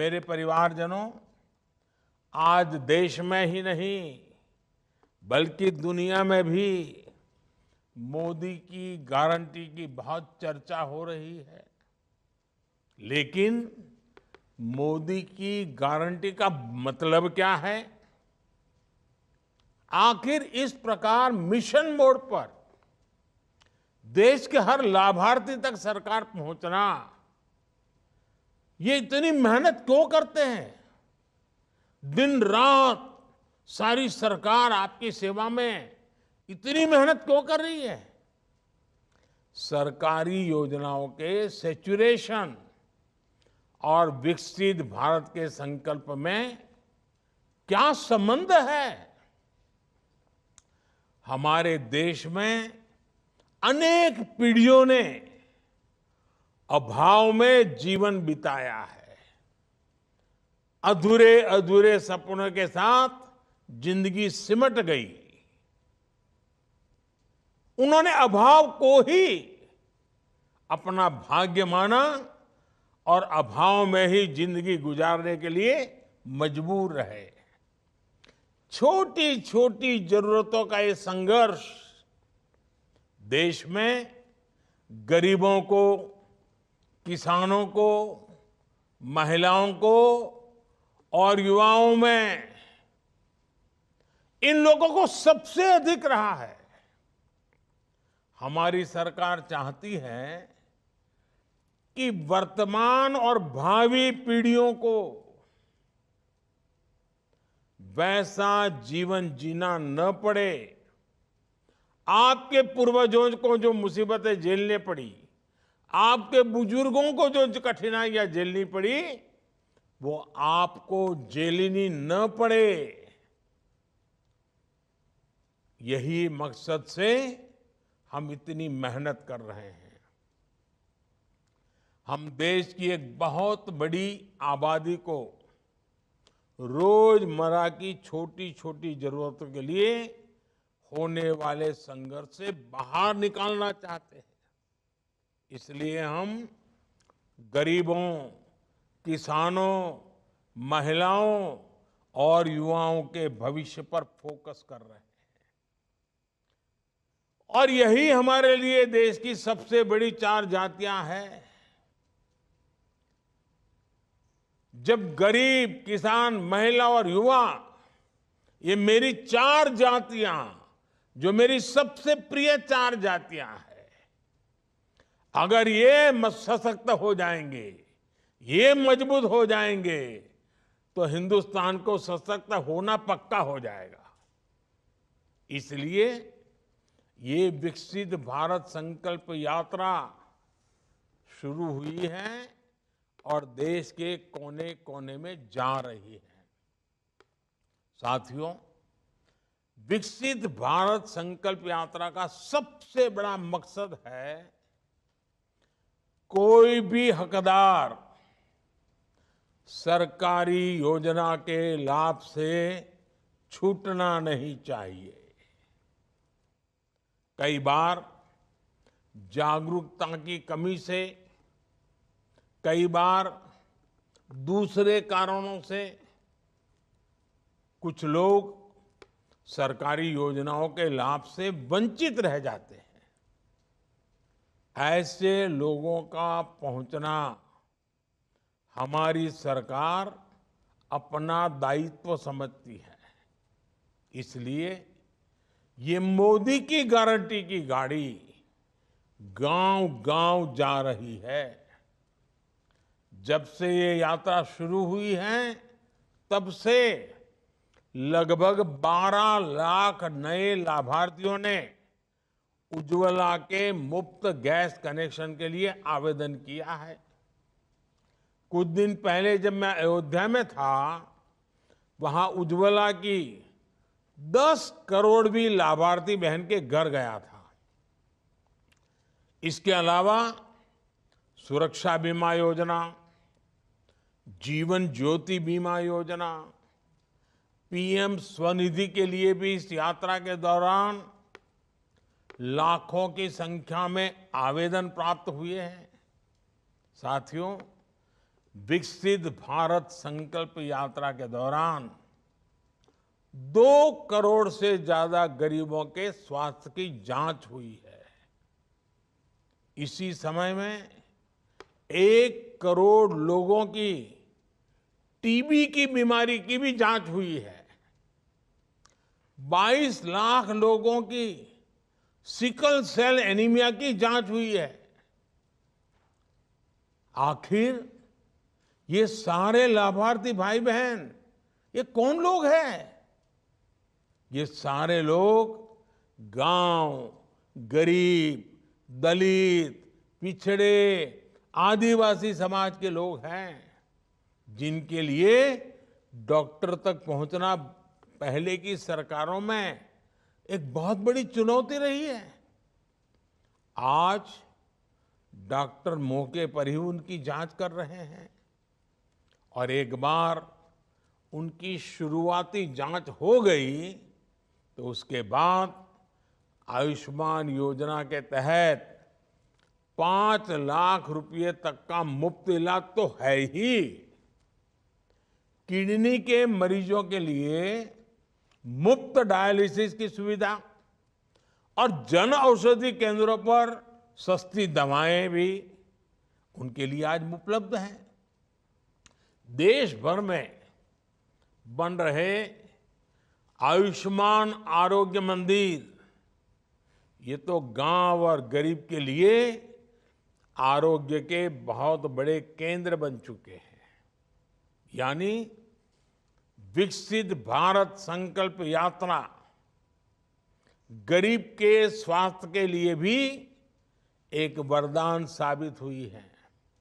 मेरे परिवारजनों, आज देश में ही नहीं बल्कि दुनिया में भी मोदी की गारंटी की बहुत चर्चा हो रही है। लेकिन मोदी की गारंटी का मतलब क्या है? आखिर इस प्रकार मिशन मोड पर देश के हर लाभार्थी तक सरकार पहुंचना, ये इतनी मेहनत क्यों करते हैं? दिन रात सारी सरकार आपकी सेवा में इतनी मेहनत क्यों कर रही है? सरकारी योजनाओं के सैचुरेशन और विकसित भारत के संकल्प में क्या संबंध है? हमारे देश में अनेक पीढ़ियों ने अभाव में जीवन बिताया है। अधूरे अधूरे सपनों के साथ जिंदगी सिमट गई। उन्होंने अभाव को ही अपना भाग्य माना और अभाव में ही जिंदगी गुजारने के लिए मजबूर रहे। छोटी छोटी जरूरतों का ये संघर्ष देश में गरीबों को, किसानों को, महिलाओं को और युवाओं में, इन लोगों को सबसे अधिक रहा है। हमारी सरकार चाहती है कि वर्तमान और भावी पीढ़ियों को वैसा जीवन जीना न पड़े। आपके पूर्वजों को जो मुसीबतें झेलने पड़ी, आपके बुजुर्गों को जो कठिनाइयां झेलनी पड़ी, वो आपको झेलनी न पड़े। यही मकसद से हम इतनी मेहनत कर रहे हैं। हम देश की एक बहुत बड़ी आबादी को रोजमर्रा की छोटी छोटी जरूरतों के लिए होने वाले संघर्ष से बाहर निकालना चाहते हैं। इसलिए हम गरीबों, किसानों, महिलाओं और युवाओं के भविष्य पर फोकस कर रहे हैं। और यही हमारे लिए देश की सबसे बड़ी 4 जातियां हैं। जब गरीब, किसान, महिला और युवा, ये मेरी 4 जातियां, जो मेरी सबसे प्रिय 4 जातियां हैं, अगर ये सशक्त हो जाएंगे, ये मजबूत हो जाएंगे, तो हिंदुस्तान को सशक्त होना पक्का हो जाएगा। इसलिए ये विकसित भारत संकल्प यात्रा शुरू हुई है और देश के कोने कोने में जा रही है। साथियों, विकसित भारत संकल्प यात्रा का सबसे बड़ा मकसद है कोई भी हकदार सरकारी योजना के लाभ से छूटना नहीं चाहिए। कई बार जागरूकता की कमी से, कई बार दूसरे कारणों से कुछ लोग सरकारी योजनाओं के लाभ से वंचित रह जाते हैं। ऐसे लोगों का पहुंचना हमारी सरकार अपना दायित्व समझती है। इसलिए ये मोदी की गारंटी की गाड़ी गांव-गांव जा रही है। जब से ये यात्रा शुरू हुई है, तब से लगभग 12 लाख नए लाभार्थियों ने उज्ज्वला के मुफ्त गैस कनेक्शन के लिए आवेदन किया है। कुछ दिन पहले जब मैं अयोध्या में था, वहां उज्ज्वला की 10 करोड़वीं लाभार्थी बहन के घर गया था। इसके अलावा सुरक्षा बीमा योजना, जीवन ज्योति बीमा योजना, पीएम स्वनिधि के लिए भी इस यात्रा के दौरान लाखों की संख्या में आवेदन प्राप्त हुए हैं। साथियों, विकसित भारत संकल्प यात्रा के दौरान 2 करोड़ से ज्यादा गरीबों के स्वास्थ्य की जांच हुई है। इसी समय में 1 करोड़ लोगों की टीबी की बीमारी की भी जांच हुई है। 22 लाख लोगों की सिकल सेल एनीमिया की जांच हुई है। आखिर ये सारे लाभार्थी भाई बहन ये कौन लोग हैं? ये सारे लोग गांव, गरीब, दलित, पिछड़े, आदिवासी समाज के लोग हैं, जिनके लिए डॉक्टर तक पहुंचना पहले की सरकारों में एक बहुत बड़ी चुनौती रही है। आज डॉक्टर मौके पर ही उनकी जांच कर रहे हैं और एक बार उनकी शुरुआती जांच हो गई तो उसके बाद आयुष्मान योजना के तहत 5 लाख रुपए तक का मुफ्त इलाज तो है ही। किडनी के मरीजों के लिए मुफ्त डायलिसिस की सुविधा और जन औषधि केंद्रों पर सस्ती दवाएं भी उनके लिए आज उपलब्ध हैं। देश भर में बन रहे आयुष्मान आरोग्य मंदिर ये तो गांव और गरीब के लिए आरोग्य के बहुत बड़े केंद्र बन चुके हैं। यानी विकसित भारत संकल्प यात्रा गरीब के स्वास्थ्य के लिए भी एक वरदान साबित हुई है।